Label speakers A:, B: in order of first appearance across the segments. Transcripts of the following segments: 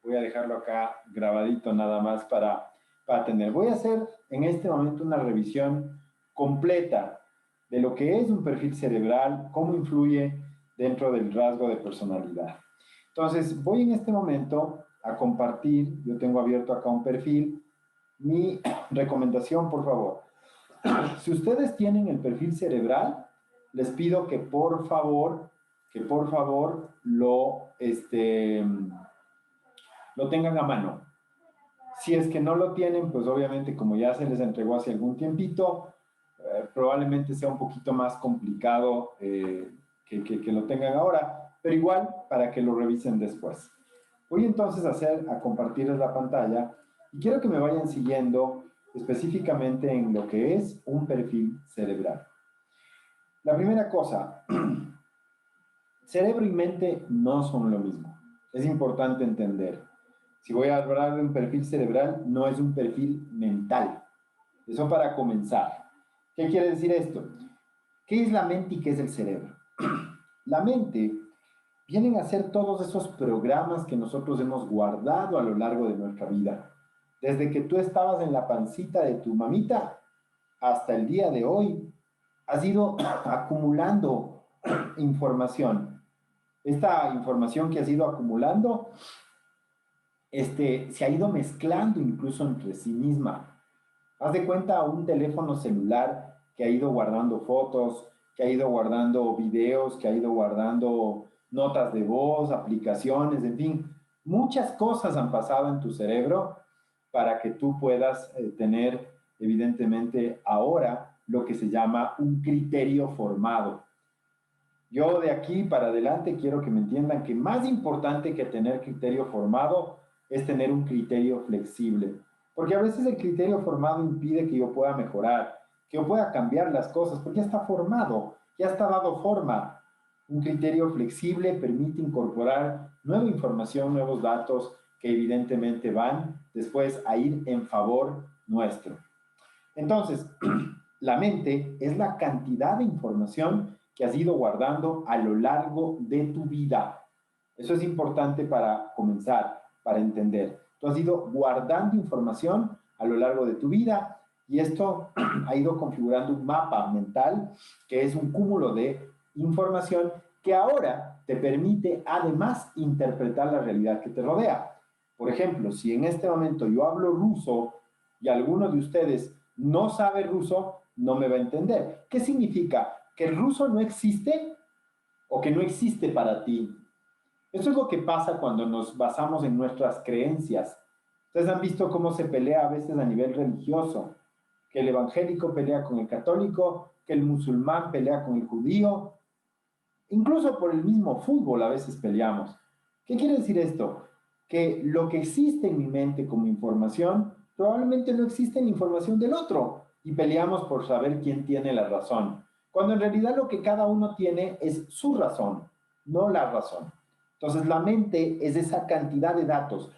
A: Voy a dejarlo acá grabadito nada más para tener. Voy a hacer en este momento una revisión completa de lo que es un perfil cerebral, cómo influye dentro del rasgo de personalidad. Entonces, voy en este momento a compartir, yo tengo abierto acá un perfil, mi recomendación, por favor. Si ustedes tienen el perfil cerebral, les pido que por favor lo tengan a mano. Si es que no lo tienen, pues obviamente como ya se les entregó hace algún tiempito, probablemente sea un poquito más complicado que lo tengan ahora, pero igual para que lo revisen después. Voy entonces a compartirles la pantalla y quiero que me vayan siguiendo específicamente en lo que es un perfil cerebral. La primera cosa, cerebro y mente no son lo mismo. Es importante entender. Si voy a hablar de un perfil cerebral, no es un perfil mental. Eso para comenzar. ¿Qué quiere decir esto? ¿Qué es la mente y qué es el cerebro? La mente vienen a ser todos esos programas que nosotros hemos guardado a lo largo de nuestra vida. Desde que tú estabas en la pancita de tu mamita hasta el día de hoy, has ido acumulando información. Esta información que has ido acumulando se ha ido mezclando incluso entre sí misma. Haz de cuenta un teléfono celular que ha ido guardando fotos, que ha ido guardando videos, que ha ido guardando notas de voz, aplicaciones, en fin. Muchas cosas han pasado en tu cerebro para que tú puedas tener, evidentemente, ahora lo que se llama un criterio formado. Yo de aquí para adelante quiero que me entiendan que más importante que tener criterio formado es tener un criterio flexible. Porque a veces el criterio formado impide que yo pueda mejorar, que yo pueda cambiar las cosas, porque ya está formado, ya está dado forma. Un criterio flexible permite incorporar nueva información, nuevos datos que evidentemente van después a ir en favor nuestro. Entonces, la mente es la cantidad de información que has ido guardando a lo largo de tu vida. Eso es importante para comenzar, para entender. Tú has ido guardando información a lo largo de tu vida y esto ha ido configurando un mapa mental que es un cúmulo de información que ahora te permite además interpretar la realidad que te rodea. Por ejemplo, si en este momento yo hablo ruso y alguno de ustedes no sabe ruso, no me va a entender. ¿Qué significa? ¿Que el ruso no existe o que no existe para ti? Eso es lo que pasa cuando nos basamos en nuestras creencias. Ustedes han visto cómo se pelea a veces a nivel religioso, que el evangélico pelea con el católico, que el musulmán pelea con el judío, incluso por el mismo fútbol a veces peleamos. ¿Qué quiere decir esto? Que lo que existe en mi mente como información probablemente no existe en la información del otro y peleamos por saber quién tiene la razón, cuando en realidad lo que cada uno tiene es su razón, no la razón. Entonces la mente es esa cantidad de datos,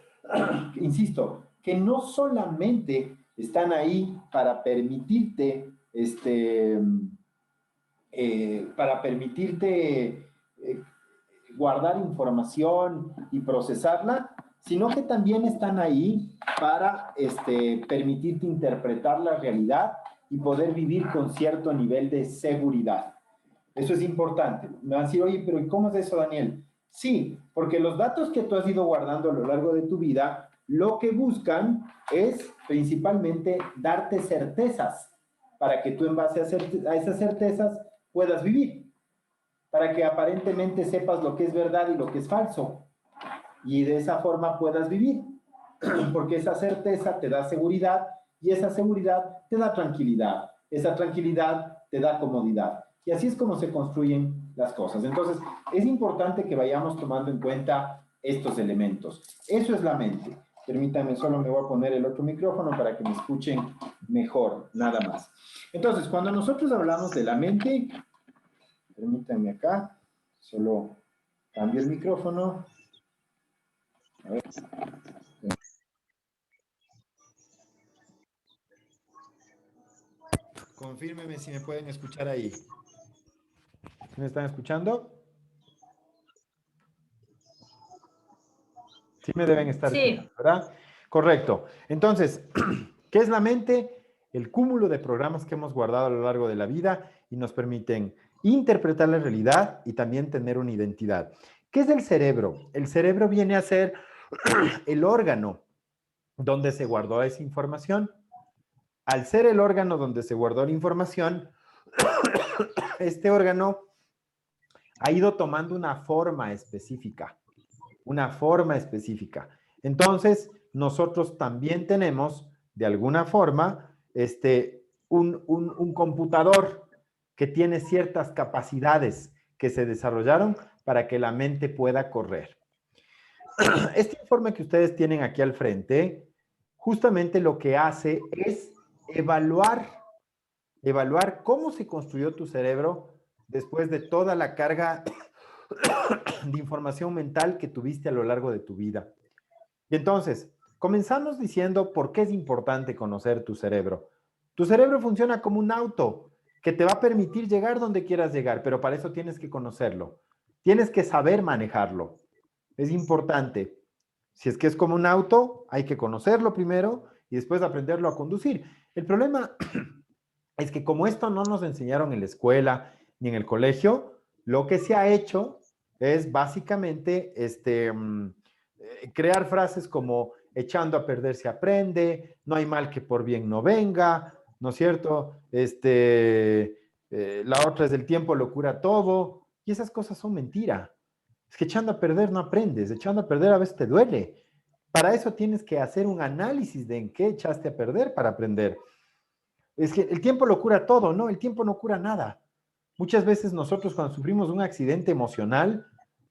A: insisto, que no solamente están ahí para permitirte guardar información y procesarla, sino que también están ahí para permitirte interpretar la realidad y poder vivir con cierto nivel de seguridad. Eso es importante. Me van a decir, oye, pero ¿y cómo es eso, Daniel? Sí, porque los datos que tú has ido guardando a lo largo de tu vida, lo que buscan es principalmente darte certezas para que tú en base a esas certezas puedas vivir, para que aparentemente sepas lo que es verdad y lo que es falso, y de esa forma puedas vivir, porque esa certeza te da seguridad y esa seguridad te da tranquilidad, esa tranquilidad te da comodidad. Y así es como se construyen las cosas. Entonces, es importante que vayamos tomando en cuenta estos elementos. Eso es la mente. Permítanme, solo me voy a poner el otro micrófono para que me escuchen mejor, nada más. Entonces, cuando nosotros hablamos de la mente, permítanme acá, solo cambio el micrófono. A ver. Confírmeme si me pueden escuchar ahí. ¿Me están escuchando?
B: Sí me deben estar escuchando,
C: Sí.
B: ¿verdad? Correcto. Entonces, ¿qué es la mente? El cúmulo de programas que hemos guardado a lo largo de la vida y nos permiten interpretar la realidad y también tener una identidad. ¿Qué es el cerebro? El cerebro viene a ser el órgano donde se guardó esa información. Al ser el órgano donde se guardó la información, este órgano ha ido tomando una forma específica, una forma específica. Entonces, nosotros también tenemos, de alguna forma, un computador que tiene ciertas capacidades que se desarrollaron para que la mente pueda correr. Este informe que ustedes tienen aquí al frente, justamente lo que hace es evaluar cómo se construyó tu cerebro después de toda la carga de información mental que tuviste a lo largo de tu vida. Y entonces, comenzamos diciendo por qué es importante conocer tu cerebro. Tu cerebro funciona como un auto que te va a permitir llegar donde quieras llegar, pero para eso tienes que conocerlo. Tienes que saber manejarlo. Es importante. Si es que es como un auto, hay que conocerlo primero y después aprenderlo a conducir. El problema es que como esto no nos enseñaron en la escuela ni en el colegio, lo que se ha hecho es básicamente crear frases como echando a perder se aprende, no hay mal que por bien no venga, ¿no es cierto? La otra es el tiempo lo cura todo, y esas cosas son mentira. Es que echando a perder no aprendes, echando a perder a veces te duele. Para eso tienes que hacer un análisis de en qué echaste a perder para aprender. Es que el tiempo lo cura todo, ¿no? El tiempo no cura nada. Muchas veces nosotros cuando sufrimos un accidente emocional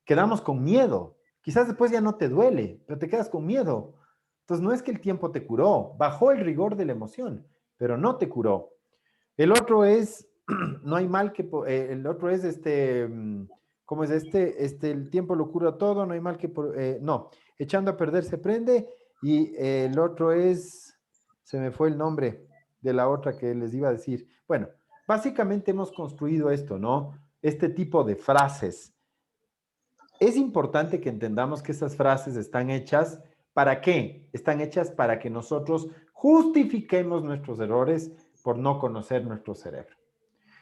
B: quedamos con miedo. Quizás después ya no te duele, pero te quedas con miedo. Entonces no es que el tiempo te curó, bajó el rigor de la emoción, pero no te curó. El otro es, no hay mal que, el otro es ¿cómo es el tiempo lo cura todo, no hay mal que, no, echando a perder se prende, y el otro es, se me fue el nombre de la otra que les iba a decir. Bueno, básicamente hemos construido esto, ¿no? Este tipo de frases. Es importante que entendamos que esas frases están hechas, ¿para qué? Están hechas para que nosotros justifiquemos nuestros errores por no conocer nuestro cerebro.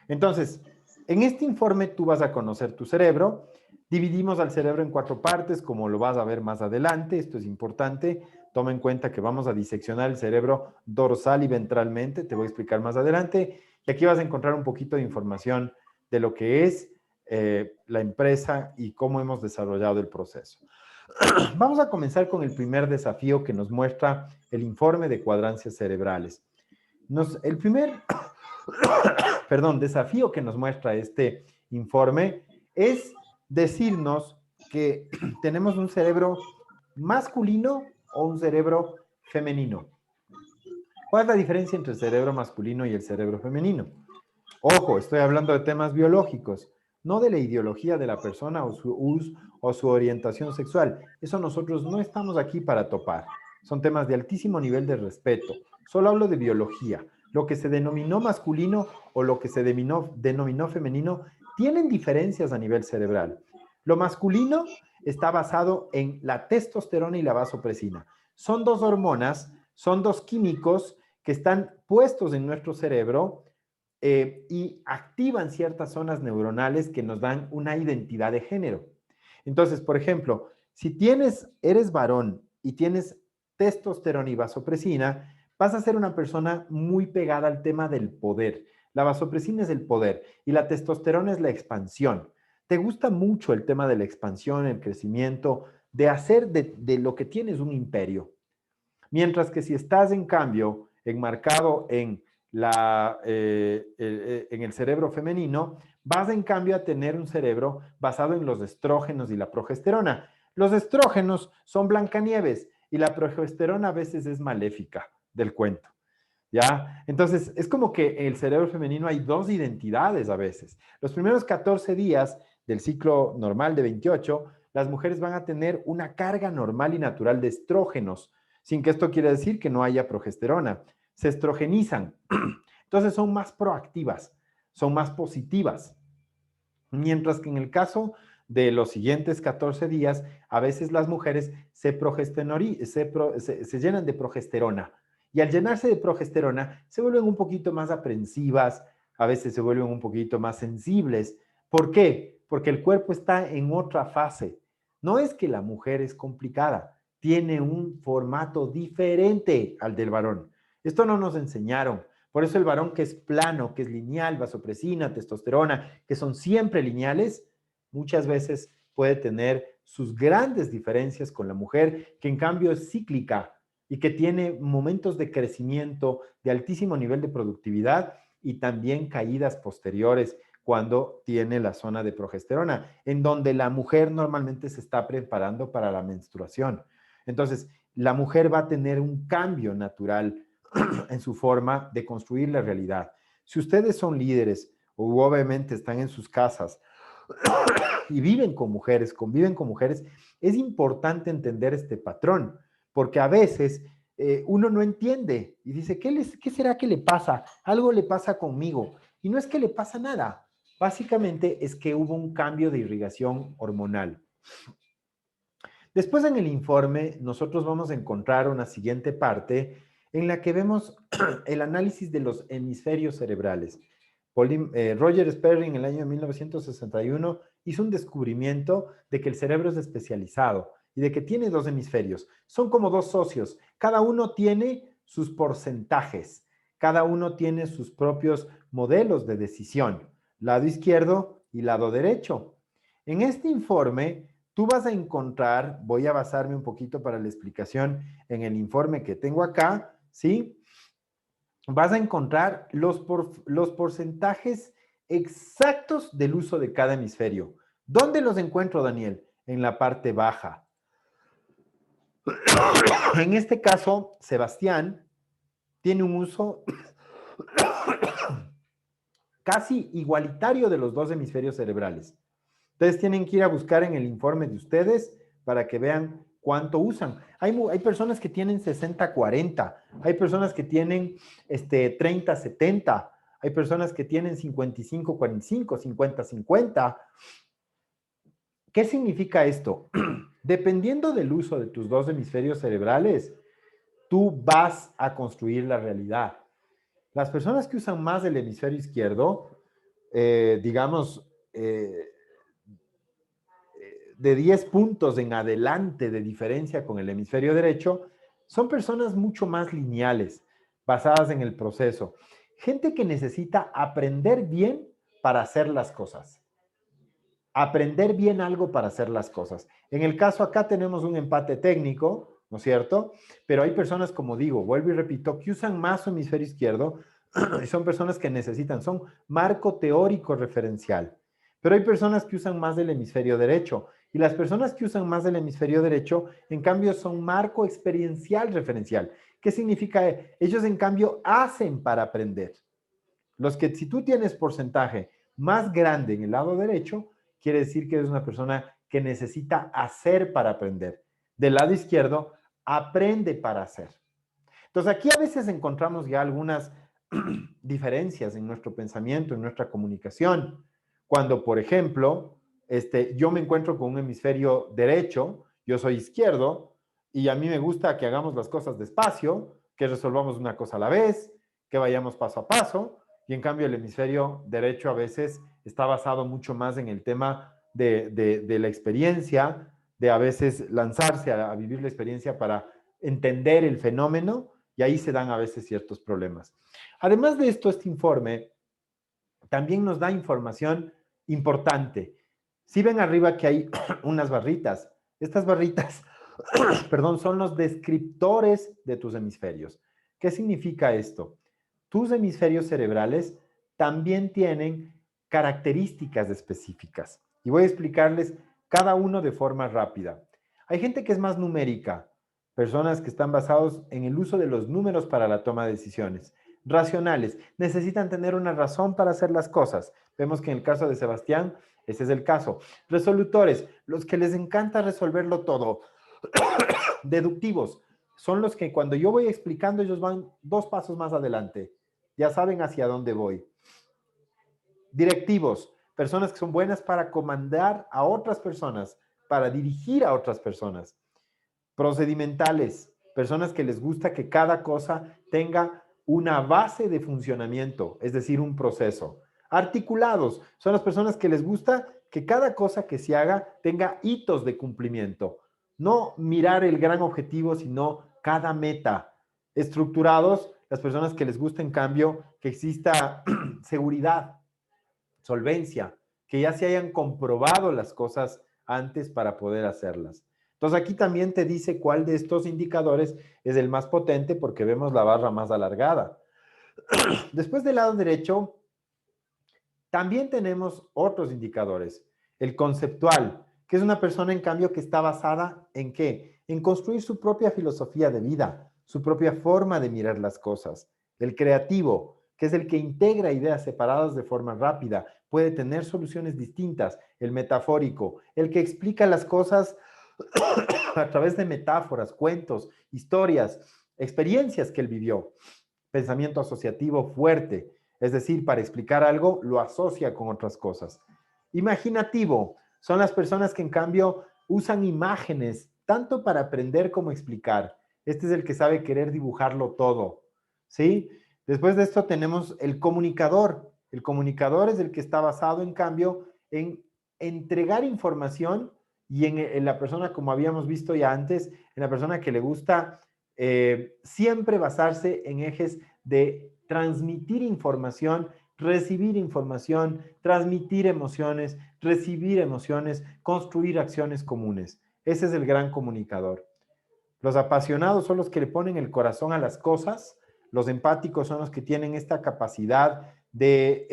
B: Entonces, en este informe tú vas a conocer tu cerebro. Dividimos al cerebro en 4 partes, como lo vas a ver más adelante. Esto es importante. Toma en cuenta que vamos a diseccionar el cerebro dorsal y ventralmente. Te voy a explicar más adelante. Y aquí vas a encontrar un poquito de información de lo que es la empresa y cómo hemos desarrollado el proceso. Vamos a comenzar con el primer desafío que nos muestra el informe de cuadrancias cerebrales. El primer desafío que nos muestra este informe es decirnos que tenemos un cerebro masculino o un cerebro femenino. ¿Cuál es la diferencia entre el cerebro masculino y el cerebro femenino? Ojo, estoy hablando de temas biológicos, no de la ideología de la persona o su uso o su orientación sexual. Eso nosotros no estamos aquí para topar. Son temas de altísimo nivel de respeto. Solo hablo de biología. Lo que se denominó masculino o lo que se denominó femenino tienen diferencias a nivel cerebral. Lo masculino está basado en la testosterona y la vasopresina. Son 2 hormonas, son 2 químicos que están puestos en nuestro cerebro y activan ciertas zonas neuronales que nos dan una identidad de género. Entonces, por ejemplo, si eres varón y tienes testosterona y vasopresina, vas a ser una persona muy pegada al tema del poder. La vasopresina es el poder y la testosterona es la expansión. Te gusta mucho el tema de la expansión, el crecimiento, de hacer de lo que tienes un imperio. Mientras que si estás, en cambio, enmarcado en en el cerebro femenino, vas en cambio a tener un cerebro basado en los estrógenos y la progesterona. Los estrógenos son Blancanieves y la progesterona a veces es maléfica del cuento. ¿Ya? Entonces, es como que en el cerebro femenino hay 2 identidades a veces. Los primeros 14 días del ciclo normal de 28, las mujeres van a tener una carga normal y natural de estrógenos, sin que esto quiera decir que no haya progesterona. Se estrogenizan. Entonces son más proactivas, son más positivas. Mientras que en el caso de los siguientes 14 días, a veces las mujeres se llenan de progesterona. Y al llenarse de progesterona, se vuelven un poquito más aprensivas, a veces se vuelven un poquito más sensibles. ¿Por qué? Porque el cuerpo está en otra fase. No es que la mujer es complicada, tiene un formato diferente al del varón. Esto no nos enseñaron. Por eso el varón que es plano, que es lineal, vasopresina, testosterona, que son siempre lineales, muchas veces puede tener sus grandes diferencias con la mujer, que en cambio es cíclica y que tiene momentos de crecimiento, de altísimo nivel de productividad y también caídas posteriores cuando tiene la zona de progesterona, en donde la mujer normalmente se está preparando para la menstruación. Entonces, la mujer va a tener un cambio natural en su forma de construir la realidad. Si ustedes son líderes o obviamente están en sus casas y viven con mujeres, conviven con mujeres, es importante entender este patrón, porque a veces uno no entiende y dice, ¿qué será que le pasa? Algo le pasa conmigo. Y no es que le pasa nada, básicamente es que hubo un cambio de irrigación hormonal. Después en el informe nosotros vamos a encontrar una siguiente parte en la que vemos el análisis de los hemisferios cerebrales. Roger Sperring en el año 1961 hizo un descubrimiento de que el cerebro es especializado y de que tiene dos hemisferios. Son como dos socios. Cada uno tiene sus porcentajes. Cada uno tiene sus propios modelos de decisión. Lado izquierdo y lado derecho. En este informe, tú vas a encontrar, voy a basarme un poquito para la explicación en el informe que tengo acá, ¿sí? Vas a encontrar los porcentajes exactos del uso de cada hemisferio. ¿Dónde los encuentro, Daniel? En la parte baja. En este caso, Sebastián tiene un uso casi igualitario de los dos hemisferios cerebrales. Ustedes tienen que ir a buscar en el informe de ustedes para que vean cuánto usan. Hay personas que tienen 60-40, hay personas que tienen 30-70, hay personas que tienen 55-45, 50-50. ¿Qué significa esto? Dependiendo del uso de tus dos hemisferios cerebrales, tú vas a construir la realidad. Las personas que usan más el hemisferio izquierdo, digamos, de 10 puntos en adelante de diferencia con el hemisferio derecho, son personas mucho más lineales, basadas en el proceso. Gente que necesita aprender bien para hacer las cosas. Aprender bien algo para hacer las cosas. En el caso acá tenemos un empate técnico, ¿no es cierto? Pero hay personas, como digo, vuelvo y repito, que usan más su hemisferio izquierdo y son personas que necesitan, son marco teórico referencial. Pero hay personas que usan más del hemisferio derecho y las personas que usan más del hemisferio derecho, en cambio, son marco experiencial referencial. ¿Qué significa? Ellos, en cambio, hacen para aprender. Los que, si tú tienes porcentaje más grande en el lado derecho, quiere decir que eres una persona que necesita hacer para aprender. Del lado izquierdo, aprende para hacer. Entonces, aquí a veces encontramos ya algunas diferencias en nuestro pensamiento, en nuestra comunicación. Cuando, por ejemplo, yo me encuentro con un hemisferio derecho, yo soy izquierdo, y a mí me gusta que hagamos las cosas despacio, que resolvamos una cosa a la vez, que vayamos paso a paso, y en cambio el hemisferio derecho a veces está basado mucho más en el tema de la experiencia, de a veces lanzarse a vivir la experiencia para entender el fenómeno, y ahí se dan a veces ciertos problemas. Además de esto, este informe también nos da información importante. Si ven arriba que hay unas barritas, estas barritas, perdón, son los descriptores de tus hemisferios. ¿Qué significa esto? Tus hemisferios cerebrales también tienen características específicas. Y voy a explicarles cada uno de forma rápida. Hay gente que es más numérica, personas que están basados en el uso de los números para la toma de decisiones. Racionales, necesitan tener una razón para hacer las cosas. Vemos que en el caso de Sebastián, ese es el caso. Resolutores, los que les encanta resolverlo todo. Deductivos, son los que cuando yo voy explicando, ellos van 2 pasos más adelante. Ya saben hacia dónde voy. Directivos, personas que son buenas para comandar a otras personas, para dirigir a otras personas. Procedimentales, personas que les gusta que cada cosa tenga una base de funcionamiento, es decir, un proceso. Articulados, son las personas que les gusta que cada cosa que se haga tenga hitos de cumplimiento. No mirar el gran objetivo, sino cada meta. Estructurados, las personas que les gusta, en cambio, que exista seguridad, solvencia, que ya se hayan comprobado las cosas antes para poder hacerlas. Entonces aquí también te dice cuál de estos indicadores es el más potente porque vemos la barra más alargada. Después del lado derecho, también tenemos otros indicadores. El conceptual, que es una persona en cambio que está basada en ¿qué? En construir su propia filosofía de vida, su propia forma de mirar las cosas. El creativo, que es el que integra ideas separadas de forma rápida, puede tener soluciones distintas. El metafórico, el que explica las cosas a través de metáforas, cuentos, historias, experiencias que él vivió. Pensamiento asociativo fuerte, es decir, para explicar algo lo asocia con otras cosas. Imaginativo, son las personas que en cambio usan imágenes tanto para aprender como explicar. Este es el que sabe querer dibujarlo todo, ¿sí? Después de esto tenemos el comunicador. El comunicador es el que está basado en cambio en entregar información y en la persona, como habíamos visto ya antes, en la persona que le gusta siempre basarse en ejes de transmitir información, recibir información, transmitir emociones, recibir emociones, construir acciones comunes. Ese es el gran comunicador. Los apasionados son los que le ponen el corazón a las cosas. Los empáticos son los que tienen esta capacidad de,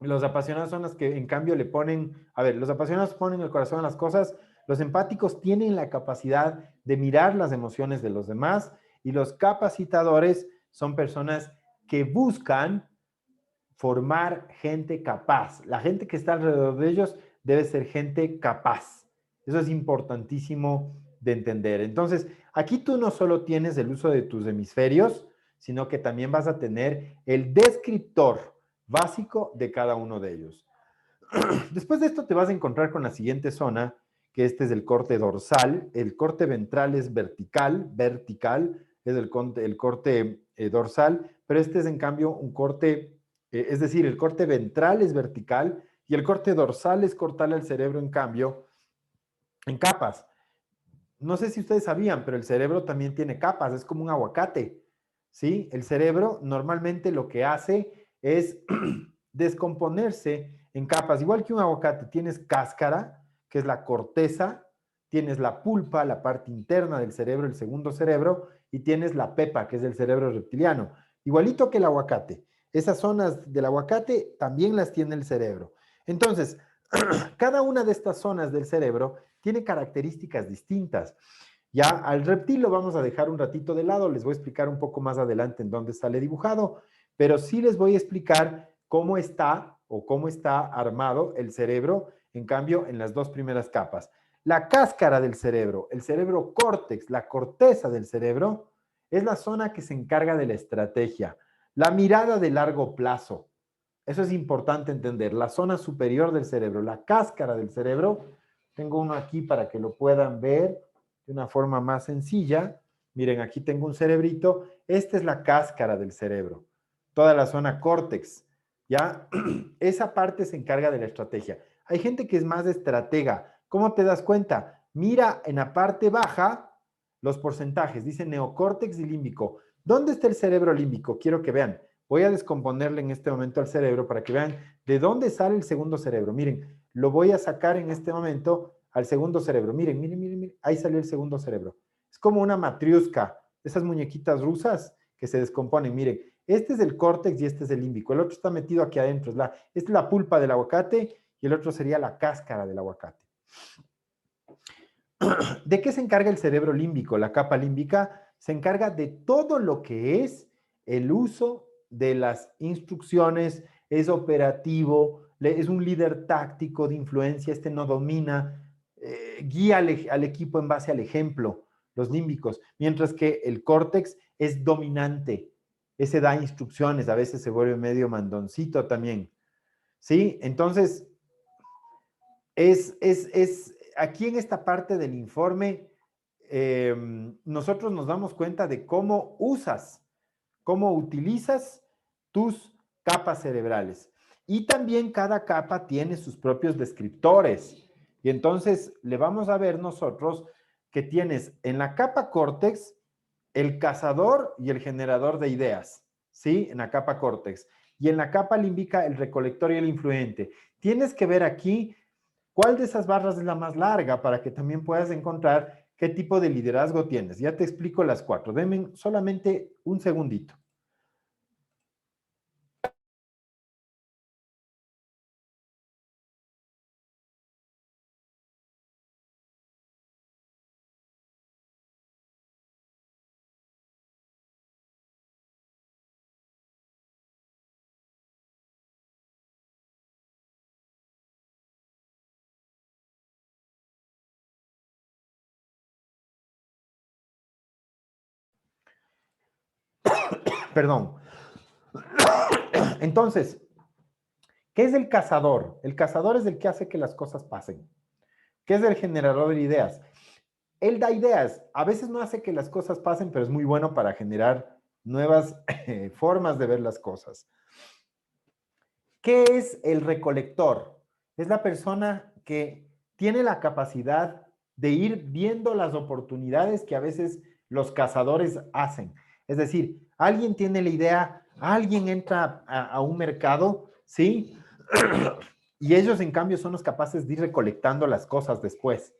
B: los apasionados son los que en cambio le ponen, los apasionados ponen el corazón a las cosas, los empáticos tienen la capacidad de mirar las emociones de los demás y los capacitadores son personas que buscan formar gente capaz. La gente que está alrededor de ellos debe ser gente capaz. Eso es importantísimo de entender. Entonces, aquí tú no solo tienes el uso de tus hemisferios, sino que también vas a tener el descriptor básico de cada uno de ellos. Después de esto te vas a encontrar con la siguiente zona, que este es el corte dorsal. El corte ventral es vertical es el corte dorsal, pero este es en cambio un corte, es decir, el corte ventral es vertical y el corte dorsal es cortarle al cerebro en cambio en capas. No sé si ustedes sabían, pero el cerebro también tiene capas, es como un aguacate, ¿sí? El cerebro normalmente lo que hace es descomponerse en capas, igual que un aguacate. Tienes cáscara, que es la corteza, tienes la pulpa, la parte interna del cerebro, el segundo cerebro, y tienes la pepa, que es el cerebro reptiliano. Igualito que el aguacate. Esas zonas del aguacate también las tiene el cerebro. Entonces, cada una de estas zonas del cerebro tiene características distintas. Ya al reptil lo vamos a dejar un ratito de lado, les voy a explicar un poco más adelante en dónde sale dibujado, pero sí les voy a explicar cómo está o cómo está armado el cerebro, en cambio, en las dos primeras capas. La cáscara del cerebro, el cerebro córtex, la corteza del cerebro, es la zona que se encarga de la estrategia, la mirada de largo plazo. Eso es importante entender. La zona superior del cerebro, la cáscara del cerebro, tengo uno aquí para que lo puedan ver de una forma más sencilla. Miren, aquí tengo un cerebrito. Esta es la cáscara del cerebro. Toda la zona córtex, ¿ya? Esa parte se encarga de la estrategia. Hay gente que es más estratega. ¿Cómo te das cuenta? Mira en la parte baja los porcentajes. Dice neocórtex y límbico. ¿Dónde está el cerebro límbico? Quiero que vean. Voy a descomponerle en este momento al cerebro para que vean de dónde sale el segundo cerebro. Miren, lo voy a sacar en este momento al segundo cerebro. Miren, miren, miren, miren. Ahí salió el segundo cerebro. Es como una matriusca, esas muñequitas rusas que se descomponen. Miren, este es el córtex y este es el límbico. El otro está metido aquí adentro. Esta es la pulpa del aguacate y el otro sería la cáscara del aguacate. ¿De qué se encarga el cerebro límbico? La capa límbica se encarga de todo lo que es el uso de las instrucciones, es operativo, es un líder táctico de influencia, este no domina, guía al equipo en base al ejemplo, los límbicos, mientras que el córtex es dominante, ese da instrucciones, a veces se vuelve medio mandoncito también, ¿sí? Entonces, aquí en esta parte del informe, nosotros nos damos cuenta de cómo utilizas tus capas cerebrales. Y también cada capa tiene sus propios descriptores. Y entonces le vamos a ver nosotros que tienes en la capa córtex el cazador y el generador de ideas, ¿sí? En la capa córtex. Y en la capa límbica el recolector y el influente. Tienes que ver aquí cuál de esas barras es la más larga para que también puedas encontrar qué tipo de liderazgo tienes. Ya te explico las 4. Denme solamente un segundito. Perdón. Entonces, ¿qué es el cazador? El cazador es el que hace que las cosas pasen. ¿Qué es el generador de ideas? Él da ideas. A veces no hace que las cosas pasen, pero es muy bueno para generar nuevas formas de ver las cosas. ¿Qué es el recolector? Es la persona que tiene la capacidad de ir viendo las oportunidades que a veces los cazadores hacen. Es decir, alguien tiene la idea, alguien entra a un mercado, ¿sí? Y ellos, en cambio, son los capaces de ir recolectando las cosas después,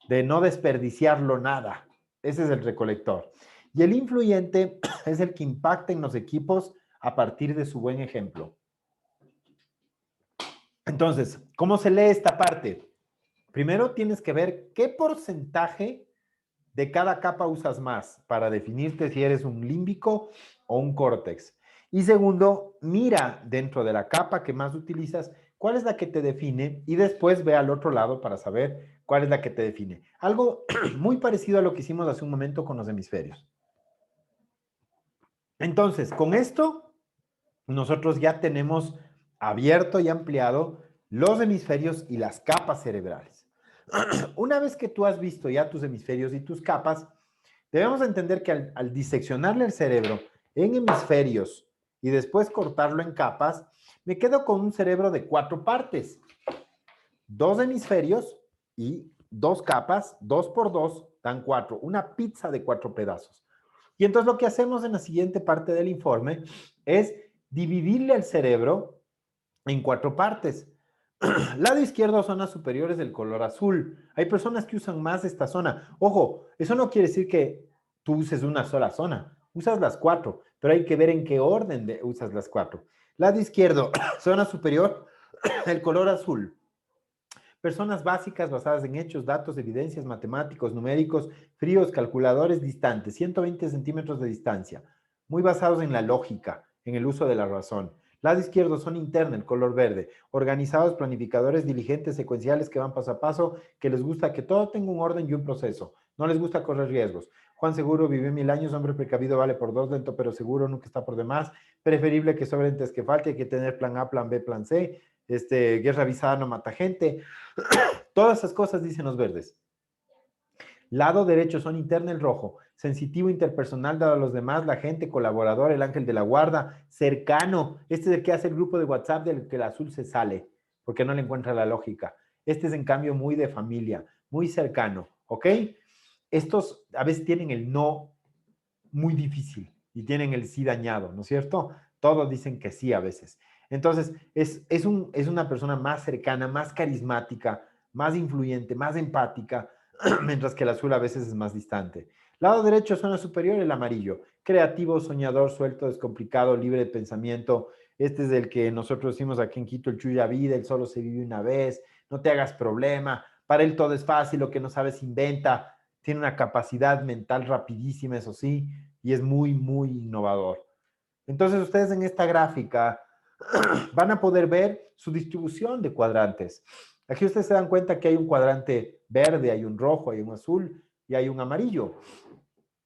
B: de no desperdiciarlo nada. Ese es el recolector. Y el influyente es el que impacta en los equipos a partir de su buen ejemplo. Entonces, ¿cómo se lee esta parte? Primero tienes que ver qué porcentaje de cada capa usas más para definirte si eres un límbico o un córtex. Y segundo, mira dentro de la capa que más utilizas cuál es la que te define y después ve al otro lado para saber cuál es la que te define. Algo muy parecido a lo que hicimos hace un momento con los hemisferios. Entonces, con esto, nosotros ya tenemos abierto y ampliado los hemisferios y las capas cerebrales. Una vez que tú has visto ya tus hemisferios y tus capas, debemos entender que al diseccionarle el cerebro en hemisferios y después cortarlo en capas, me quedo con un cerebro de 4 partes. 2 hemisferios y 2 capas, 2 por 2 dan 4, una pizza de 4 pedazos. Y entonces lo que hacemos en la siguiente parte del informe es dividirle el cerebro en 4 partes. Lado izquierdo, zonas superiores del color azul. Hay personas que usan más esta zona. Ojo, eso no quiere decir que tú uses una sola zona. Usas las 4, pero hay que ver en qué orden usas las 4. Lado izquierdo, zona superior, el color azul. Personas básicas basadas en hechos, datos, evidencias, matemáticos, numéricos, fríos, calculadores, distantes, 120 centímetros de distancia, muy basados en la lógica, en el uso de la razón. Lado izquierdo son interna, el color verde, organizados, planificadores, diligentes, secuenciales que van paso a paso, que les gusta que todo tenga un orden y un proceso, no les gusta correr riesgos. Juan Seguro vivió 1000 años, hombre precavido vale por 2, lento pero seguro, nunca está por demás, preferible que sobre antes que falte, hay que tener plan A, plan B, plan C, guerra avisada no mata gente. Todas esas cosas dicen los verdes. Lado derecho son interna el rojo, sensitivo, interpersonal, dado a los demás, la gente, colaborador, el ángel de la guarda, cercano. Este es el que hace el grupo de WhatsApp del que el azul se sale, porque no le encuentra la lógica. Este es en cambio muy de familia, muy cercano, ¿ok? Estos a veces tienen el no muy difícil y tienen el sí dañado, ¿no es cierto? Todos dicen que sí a veces. Entonces, es una persona más cercana, más carismática, más influyente, más empática, mientras que el azul a veces es más distante. Lado derecho, zona superior, el amarillo. Creativo, soñador, suelto, descomplicado, libre de pensamiento. Este es el que nosotros decimos aquí en Quito, el chuya vida, el solo se vive una vez, no te hagas problema, para él todo es fácil, lo que no sabes inventa, tiene una capacidad mental rapidísima, eso sí, y es muy, muy innovador. Entonces ustedes en esta gráfica van a poder ver su distribución de cuadrantes. Aquí ustedes se dan cuenta que hay un cuadrante verde, hay un rojo, hay un azul y hay un amarillo.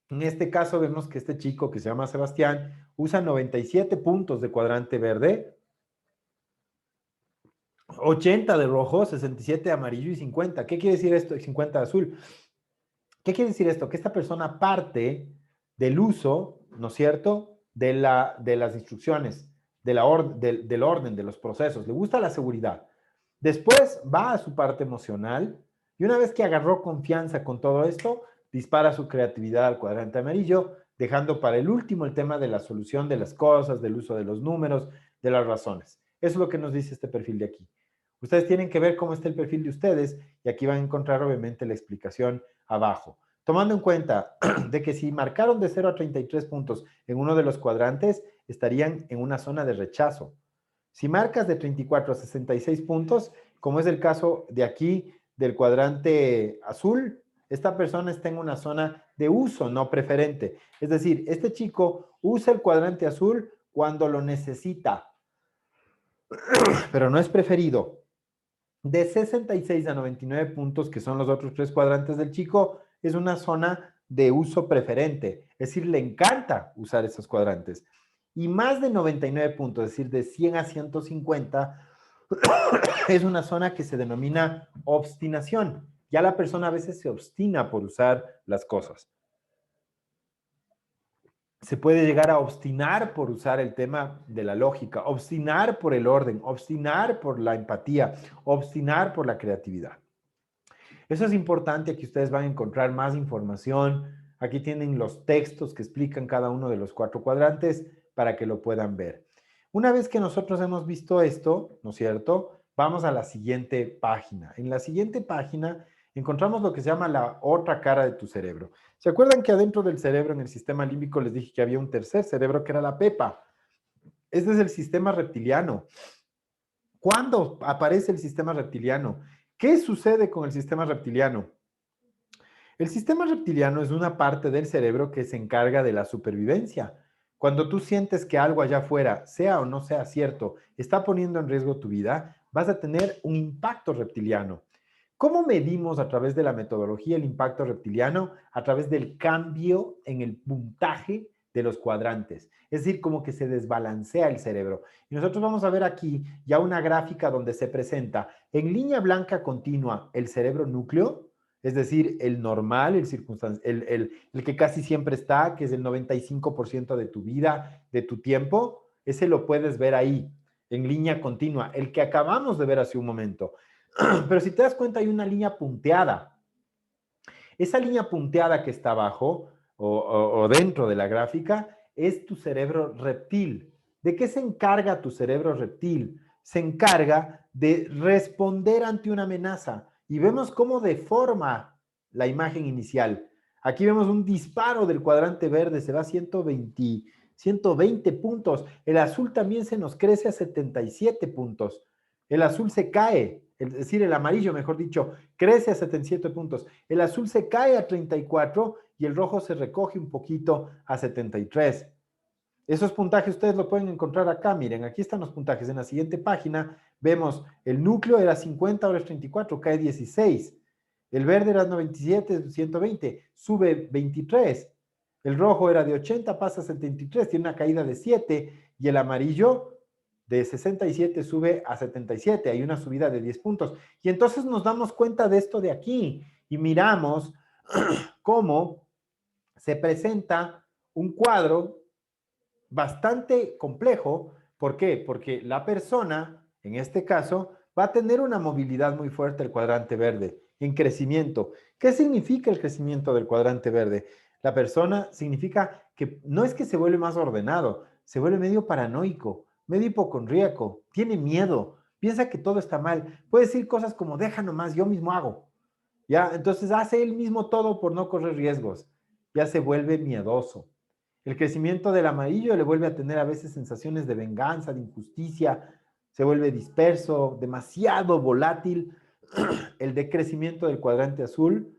B: En este caso vemos que este chico que se llama Sebastián usa 97 puntos de cuadrante verde 80 de rojo, 67 de amarillo y 50. ¿Qué quiere decir esto? 50 de azul. ¿Qué quiere decir esto? Que esta persona parte del uso, ¿no es cierto?, de las instrucciones, del orden, de los procesos. Le gusta la seguridad. Después va a su parte emocional y una vez que agarró confianza con todo esto, dispara su creatividad al cuadrante amarillo, dejando para el último el tema de la solución de las cosas, del uso de los números, de las razones. Eso es lo que nos dice este perfil de aquí. Ustedes tienen que ver cómo está el perfil de ustedes y aquí van a encontrar obviamente la explicación abajo. Tomando en cuenta de que si marcaron de 0 a 33 puntos en uno de los cuadrantes, estarían en una zona de rechazo. Si marcas de 34 a 66 puntos, como es el caso de aquí del cuadrante azul, esta persona está en una zona de uso, no preferente. Es decir, este chico usa el cuadrante azul cuando lo necesita, pero no es preferido. De 66 a 99 puntos, que son los otros tres cuadrantes del chico, es una zona de uso preferente. Es decir, le encanta usar esos cuadrantes. Y más de 99 puntos, es decir, de 100 a 150, es una zona que se denomina obstinación. Ya la persona a veces se obstina por usar las cosas. Se puede llegar a obstinar por usar el tema de la lógica, obstinar por el orden, obstinar por la empatía, obstinar por la creatividad. Eso es importante, aquí ustedes van a encontrar más información. Aquí tienen los textos que explican cada uno de los 4 cuadrantes para que lo puedan ver. Una vez que nosotros hemos visto esto, ¿no es cierto? Vamos a la siguiente página. En la siguiente página encontramos lo que se llama la otra cara de tu cerebro. ¿Se acuerdan que adentro del cerebro, en el sistema límbico, les dije que había un tercer cerebro que era la pepa? Este es el sistema reptiliano. ¿Cuándo aparece el sistema reptiliano? ¿Qué sucede con el sistema reptiliano? El sistema reptiliano es una parte del cerebro que se encarga de la supervivencia. Cuando tú sientes que algo allá afuera, sea o no sea cierto, está poniendo en riesgo tu vida, vas a tener un impacto reptiliano. ¿Cómo medimos a través de la metodología el impacto reptiliano? A través del cambio en el puntaje de los cuadrantes. Es decir, como que se desbalancea el cerebro. Y nosotros vamos a ver aquí ya una gráfica donde se presenta en línea blanca continua el cerebro núcleo, es decir, el normal, el que casi siempre está, que es el 95% de tu vida, de tu tiempo, ese lo puedes ver ahí, en línea continua, el que acabamos de ver hace un momento. Pero si te das cuenta, hay una línea punteada. Esa línea punteada que está abajo o dentro de la gráfica es tu cerebro reptil. ¿De qué se encarga tu cerebro reptil? Se encarga de responder ante una amenaza y vemos cómo deforma la imagen inicial. Aquí vemos un disparo del cuadrante verde, se va a 120 puntos. El azul también se nos crece a 77 puntos. El azul se cae, es decir, el amarillo, mejor dicho, crece a 77 puntos. El azul se cae a 34 y el rojo se recoge un poquito a 73. Esos puntajes ustedes lo pueden encontrar acá. Miren, aquí están los puntajes. En la siguiente página vemos el núcleo era 50, ahora es 34, cae 16. El verde era 97, 120, sube 23. El rojo era de 80, pasa a 73, tiene una caída de 7. Y el amarillo de 67 sube a 77, hay una subida de 10 puntos. Y entonces nos damos cuenta de esto de aquí y miramos cómo se presenta un cuadro bastante complejo. ¿Por qué? Porque la persona, en este caso, va a tener una movilidad muy fuerte el cuadrante verde en crecimiento. ¿Qué significa el crecimiento del cuadrante verde? La persona significa que no es que se vuelve más ordenado, se vuelve medio paranoico, medio hipocondríaco, tiene miedo, piensa que todo está mal, puede decir cosas como deja nomás, yo mismo hago. ¿Ya? Entonces hace él mismo todo por no correr riesgos. Ya se vuelve miedoso. El crecimiento del amarillo le vuelve a tener a veces sensaciones de venganza, de injusticia, se vuelve disperso, demasiado volátil. El decrecimiento del cuadrante azul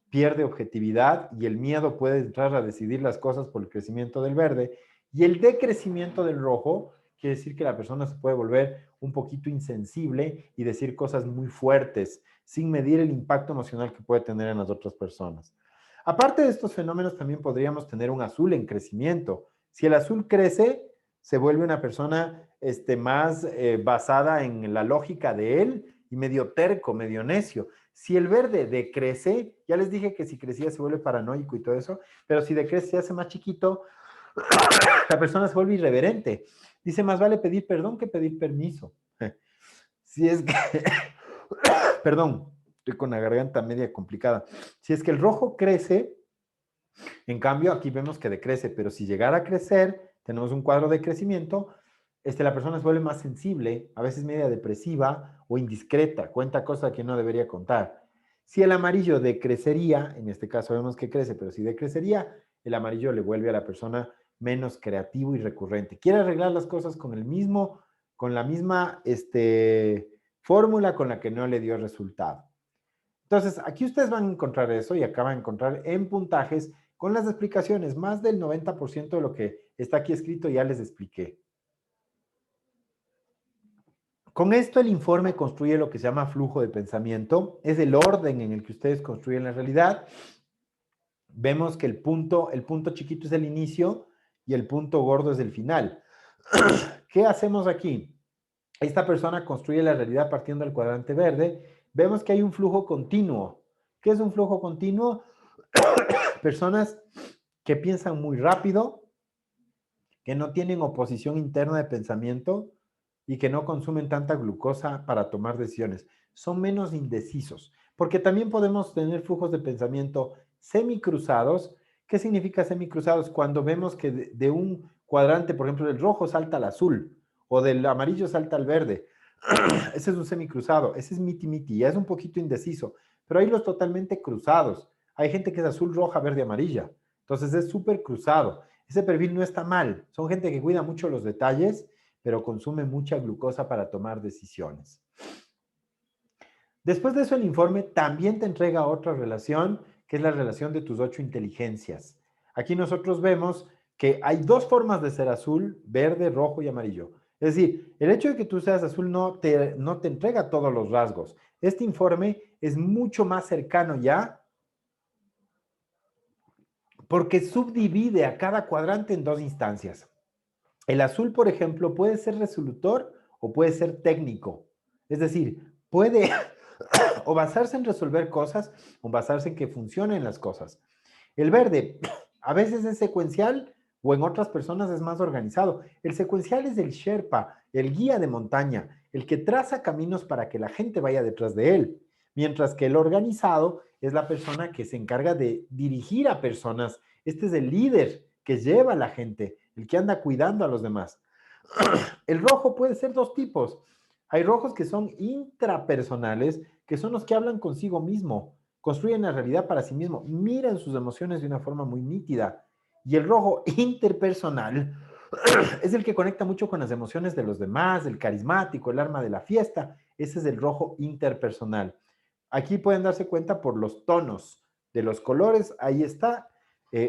B: pierde objetividad y el miedo puede entrar a decidir las cosas por el crecimiento del verde. Y el decrecimiento del rojo quiere decir que la persona se puede volver un poquito insensible y decir cosas muy fuertes sin medir el impacto emocional que puede tener en las otras personas. Aparte de estos fenómenos, también podríamos tener un azul en crecimiento. Si el azul crece, se vuelve una persona más basada en la lógica de él y medio terco, medio necio. Si el verde decrece, ya les dije que si crecía se vuelve paranoico y todo eso, pero si decrece se hace más chiquito, la persona se vuelve irreverente. Dice, más vale pedir perdón que pedir permiso. Si es que, perdón, estoy con la garganta media complicada. Si es que el rojo crece, en cambio aquí vemos que decrece, pero si llegara a crecer, tenemos un cuadro de crecimiento, la persona se vuelve más sensible, a veces media depresiva o indiscreta, cuenta cosas que no debería contar. Si el amarillo decrecería, en este caso vemos que crece, pero si decrecería, el amarillo le vuelve a la persona menos creativo y recurrente. Quiere arreglar las cosas con con la misma fórmula con la que no le dio resultado. Entonces, aquí ustedes van a encontrar eso y acá van a encontrar en puntajes con las explicaciones. Más del 90% de lo que está aquí escrito ya les expliqué. Con esto el informe construye lo que se llama flujo de pensamiento. Es el orden en el que ustedes construyen la realidad. Vemos que el punto chiquito es el inicio y el punto gordo es el final. ¿Qué hacemos aquí? Esta persona construye la realidad partiendo del cuadrante verde. Vemos que hay un flujo continuo. ¿Qué es un flujo continuo? Personas que piensan muy rápido, que no tienen oposición interna de pensamiento y que no consumen tanta glucosa para tomar decisiones. Son menos indecisos, porque también podemos tener flujos de pensamiento semicruzados. ¿Qué significa semicruzados? Cuando vemos que de un cuadrante, por ejemplo, del rojo salta al azul o del amarillo salta al verde. Ese es un semicruzado, ese es miti-miti, ya es un poquito indeciso, pero hay los totalmente cruzados. Hay gente que es azul, roja, verde, amarilla. Entonces es súper cruzado. Ese perfil no está mal. Son gente que cuida mucho los detalles, pero consume mucha glucosa para tomar decisiones. Después de eso, el informe también te entrega otra relación, que es la relación de tus 8 inteligencias. Aquí nosotros vemos que hay dos formas de ser azul, verde, rojo y amarillo. Es decir, el hecho de que tú seas azul no te entrega todos los rasgos. Este informe es mucho más cercano ya porque subdivide a cada cuadrante en dos instancias. El azul, por ejemplo, puede ser resolutor o puede ser técnico. Es decir, puede o basarse en resolver cosas o basarse en que funcionen las cosas. El verde a veces es secuencial o en otras personas es más organizado. El secuencial es el Sherpa, el guía de montaña, el que traza caminos para que la gente vaya detrás de él. Mientras que el organizado es la persona que se encarga de dirigir a personas. Este es el líder que lleva a la gente, el que anda cuidando a los demás. El rojo puede ser dos tipos. Hay rojos que son intrapersonales, que son los que hablan consigo mismo, construyen la realidad para sí mismo, miran sus emociones de una forma muy nítida. Y el rojo interpersonal es el que conecta mucho con las emociones de los demás, el carismático, el alma de la fiesta. Ese es el rojo interpersonal. Aquí pueden darse cuenta por los tonos de los colores. Ahí está.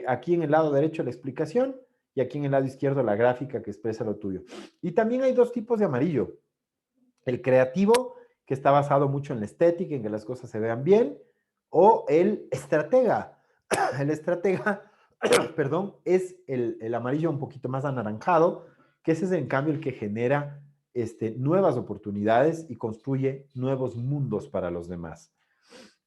B: Aquí en el lado derecho la explicación y aquí en el lado izquierdo la gráfica que expresa lo tuyo. Y también hay dos tipos de amarillo. El creativo, que está basado mucho en la estética, en que las cosas se vean bien, o el estratega. El estratega, perdón, es el amarillo un poquito más anaranjado, que ese es en cambio el que genera nuevas oportunidades y construye nuevos mundos para los demás.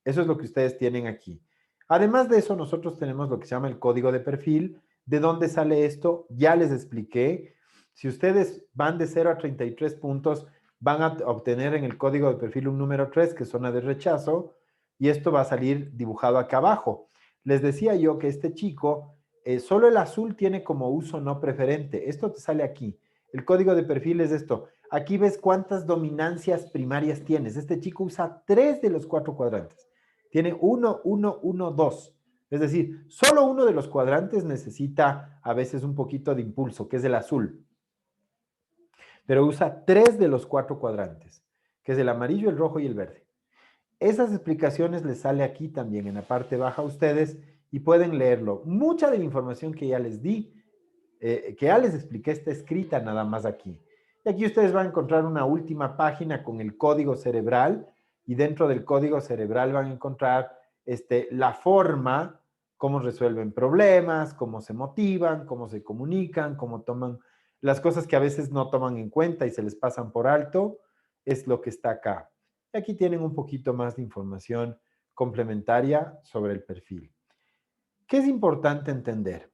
B: Eso es lo que ustedes tienen aquí. Además de eso, nosotros tenemos lo que se llama el código de perfil. ¿De dónde sale esto? Ya les expliqué. Si ustedes van de 0 a 33 puntos, van a obtener en el código de perfil un número 3, que es zona de rechazo, y esto va a salir dibujado acá abajo. Les decía yo que este chico, solo el azul tiene como uso no preferente. Esto te sale aquí. El código de perfil es esto. Aquí ves cuántas dominancias primarias tienes. Este chico usa 3 de los 4 cuadrantes. Tiene 1, 1, 1, 2. Es decir, solo uno de los cuadrantes necesita a veces un poquito de impulso, que es el azul. Pero usa 3 de los 4 cuadrantes, que es el amarillo, el rojo y el verde. Esas explicaciones les sale aquí también en la parte baja a ustedes y pueden leerlo. Mucha de la información que ya les di, que ya les expliqué, está escrita nada más aquí. Y aquí ustedes van a encontrar una última página con el código cerebral y dentro del código cerebral van a encontrar la forma, cómo resuelven problemas, cómo se motivan, cómo se comunican, cómo toman Las cosas que a veces no toman en cuenta y se les pasan por alto es lo que está acá. Y aquí tienen un poquito más de información complementaria sobre el perfil. ¿Qué es importante entender?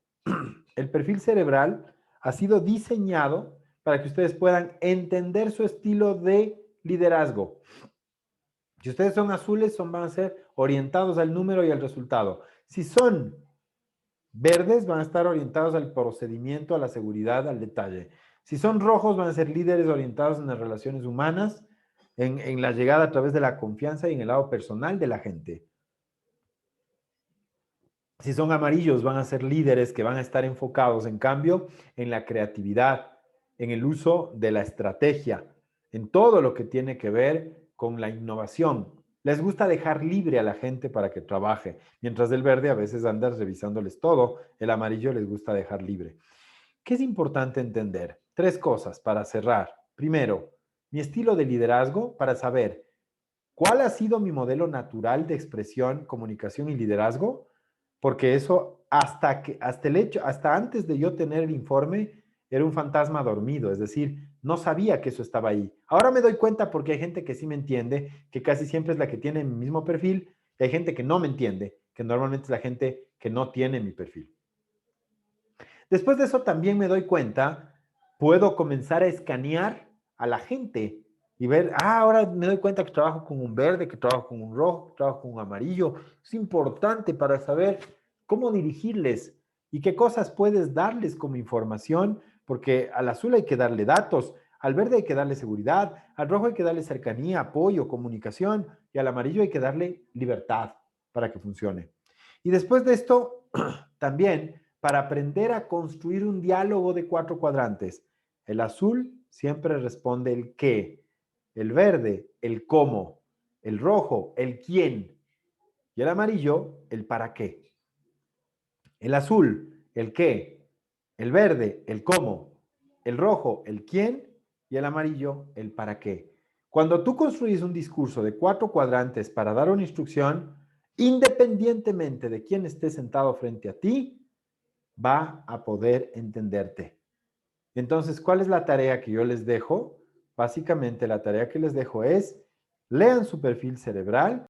B: El perfil cerebral ha sido diseñado para que ustedes puedan entender su estilo de liderazgo. Si ustedes son azules, van a ser orientados al número y al resultado. Si son verdes, van a estar orientados al procedimiento, a la seguridad, al detalle. Si son rojos, van a ser líderes orientados en las relaciones humanas, en la llegada a través de la confianza y en el lado personal de la gente. Si son amarillos, van a ser líderes que van a estar enfocados, en cambio, en la creatividad, en el uso de la estrategia, en todo lo que tiene que ver con la innovación. Les gusta dejar libre a la gente para que trabaje, mientras el verde a veces anda revisándoles todo, el amarillo les gusta dejar libre. ¿Qué es importante entender? 3 cosas para cerrar. Primero, mi estilo de liderazgo para saber cuál ha sido mi modelo natural de expresión, comunicación y liderazgo, porque eso hasta antes de yo tener el informe era un fantasma dormido, es decir, no sabía que eso estaba ahí. Ahora me doy cuenta porque hay gente que sí me entiende, que casi siempre es la que tiene mi mismo perfil, y hay gente que no me entiende, que normalmente es la gente que no tiene mi perfil. Después de eso también me doy cuenta, puedo comenzar a escanear a la gente y ver, ahora me doy cuenta que trabajo con un verde, que trabajo con un rojo, que trabajo con un amarillo. Es importante para saber cómo dirigirles y qué cosas puedes darles como información, porque al azul hay que darle datos, al verde hay que darle seguridad, al rojo hay que darle cercanía, apoyo, comunicación, y al amarillo hay que darle libertad para que funcione. Y después de esto, también para aprender a construir un diálogo de 4 cuadrantes. El azul siempre responde el qué, el verde el cómo, el rojo el quién y el amarillo el para qué. El azul el qué, el verde el cómo, el rojo el quién y el amarillo el para qué. Cuando tú construyes un discurso de 4 cuadrantes para dar una instrucción, independientemente de quién esté sentado frente a ti, va a poder entenderte. Entonces, ¿cuál es la tarea que yo les dejo? Básicamente, la tarea que les dejo es, lean su perfil cerebral